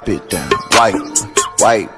Spit down. White. White.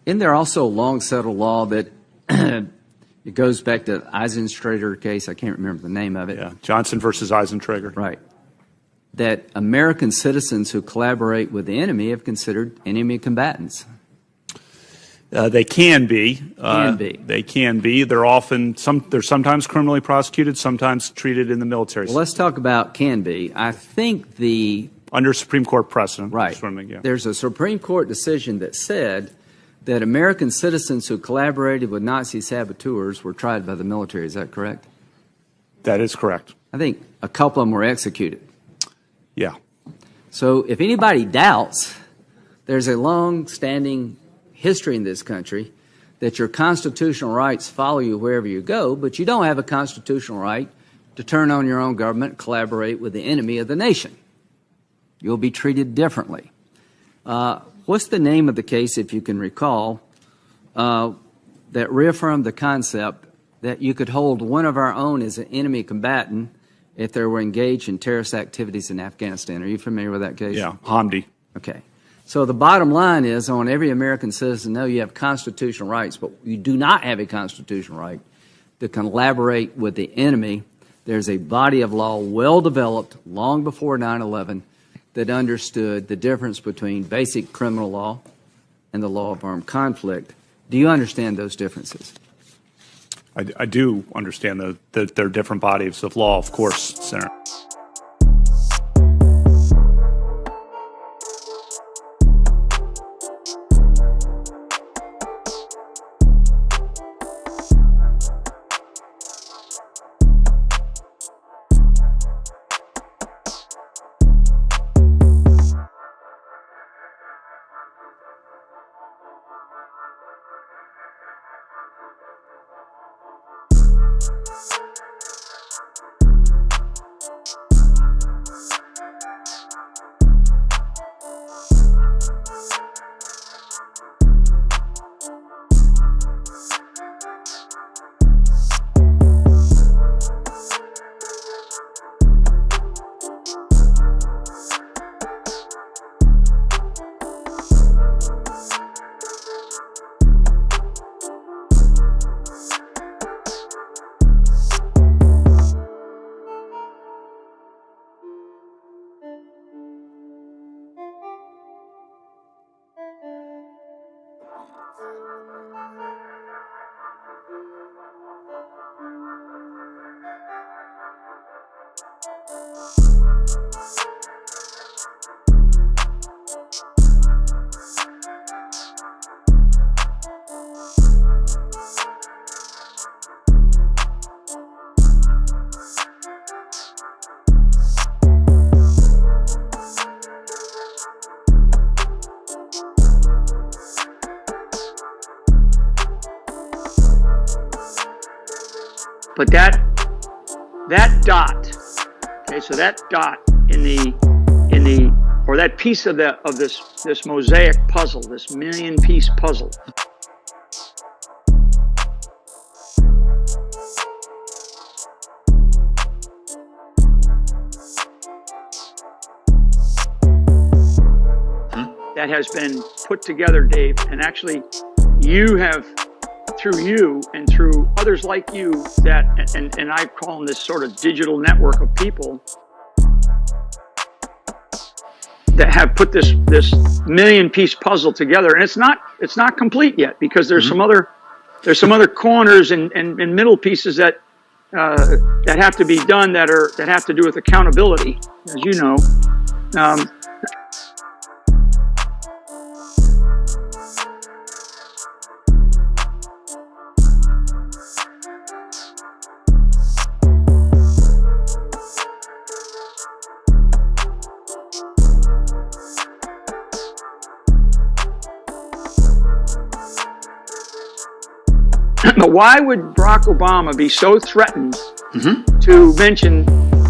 Isn't there also a long settled law that it goes back to Eisentrager case? I can't remember the name of it. Yeah, Johnson versus Eisentrager. Right. That American citizens who collaborate with the enemy have considered enemy combatants. They can be. Can be. They can be. They're sometimes criminally prosecuted, sometimes treated in the military. Well, let's talk about can be. I think under Supreme Court precedent. Right. Yeah. There's a Supreme Court decision that said that American citizens who collaborated with Nazi saboteurs were tried by the military. Is that correct? That is correct. I think a couple of them were executed. Yeah. So if anybody doubts, there's a long-standing history in this country that your constitutional rights follow you wherever you go, but you don't have a constitutional right to turn on your own government, collaborate with the enemy of the nation. You'll be treated differently. What's the name of the case, if you can recall, that reaffirmed the concept that you could hold one of our own as an enemy combatant if they were engaged in terrorist activities in Afghanistan? Are you familiar with that case? Yeah, Hamdi. Okay. So the bottom line is, I want every American citizen to know you have constitutional rights, but you do not have a constitutional right to collaborate with the enemy. There's a body of law well developed long before 9/11 that understood the difference between basic criminal law and the law of armed conflict. Do you understand those differences? I do understand that they're different bodies of law, of course, Senator. But that dot, okay, so that dot in the or that piece of this mosaic puzzle, this million-piece puzzle. That has been put together, Dave, and actually you have, through you and through others like you, that, and I call them this sort of digital network of people that have put this million-piece puzzle together, and it's not complete yet, because there's some other corners and middle pieces that have to be done that have to do with accountability, as you know. But why would Barack Obama be so threatened to mention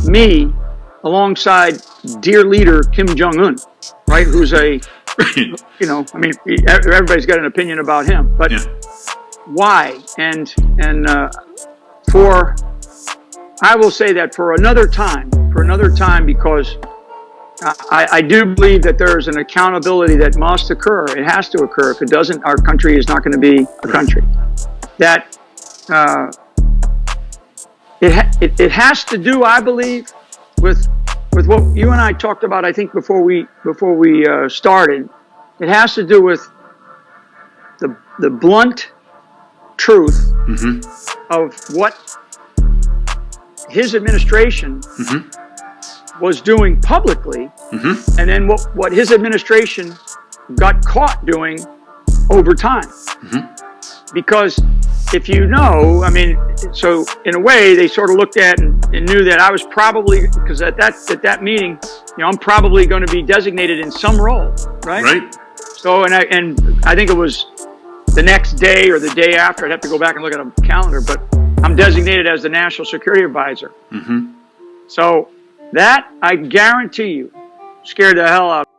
me alongside dear leader Kim Jong-un, right? Who's everybody's got an opinion about him, but why? And I will say that for another time, because I do believe that there is an accountability that must occur. It has to occur. If it doesn't, our country is not going to be a country. That it has to do, I believe, with what you and I talked about. I think before we started, it has to do with the blunt truth of what his administration was doing publicly, and then what his administration got caught doing over time. Because if you know, so in a way they sort of looked at and knew that I was probably, because at that meeting, I'm probably going to be designated in some role, right? Right. So and I think it was the next day or the day after. I'd have to go back and look at a calendar, but I'm designated as the National Security Advisor. So that, I guarantee you, scared the hell out of me.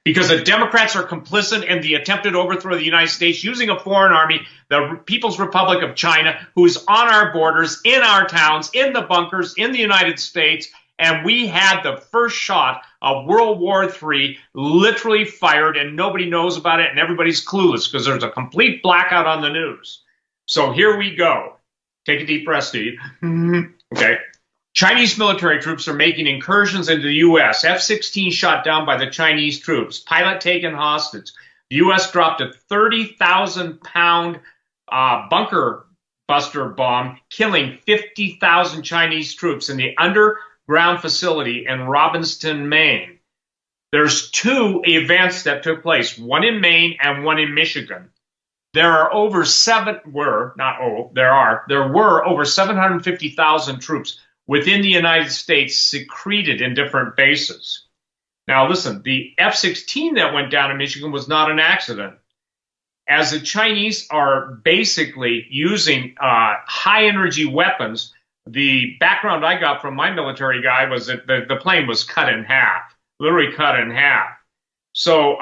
Because the Democrats are complicit in the attempted overthrow of the United States using a foreign army, the People's Republic of China, who's on our borders, in our towns, in the bunkers, in the United States. And we had the first shot of World War III literally fired, and nobody knows about it, and everybody's clueless because there's a complete blackout on the news. So here we go. Take a deep breath, Steve. Okay. Chinese military troops are making incursions into the U.S. F-16 shot down by the Chinese troops. Pilot taken hostage. The U.S. dropped a 30,000-pound bunker buster bomb, killing 50,000 Chinese troops in the underground facility in Robbinston, Maine. There's two events that took place, one in Maine and one in Michigan. There were over 750,000 troops within the United States secreted in different bases. Now listen, the F-16 that went down in Michigan was not an accident. As the Chinese are basically using high-energy weapons, the background I got from my military guy was that the plane was cut in half, literally cut in half. So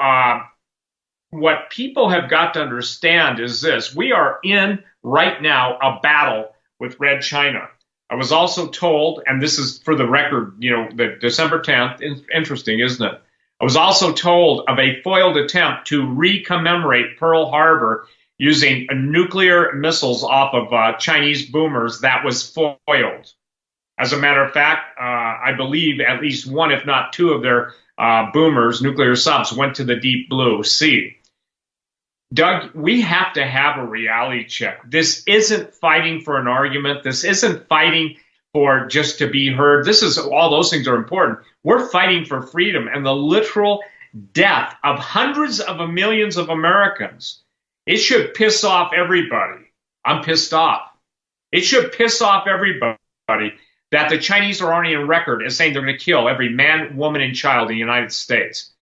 what people have got to understand is this. We are in, right now, a battle with Red China. I was also told, and this is for the record, the December 10th, interesting, isn't it? I was also told of a foiled attempt to re-commemorate Pearl Harbor using nuclear missiles off of Chinese boomers that was foiled. As a matter of fact, I believe at least one, if not two of their boomers, nuclear subs, went to the deep blue sea. Doug, we have to have a reality check. This isn't fighting for an argument. This isn't fighting for just to be heard. This is, all those things are important. We're fighting for freedom and the literal death of hundreds of millions of Americans. It should piss off everybody. I'm pissed off. It should piss off everybody that the Chinese are already on record as saying they're going to kill every man, woman, and child in the United States.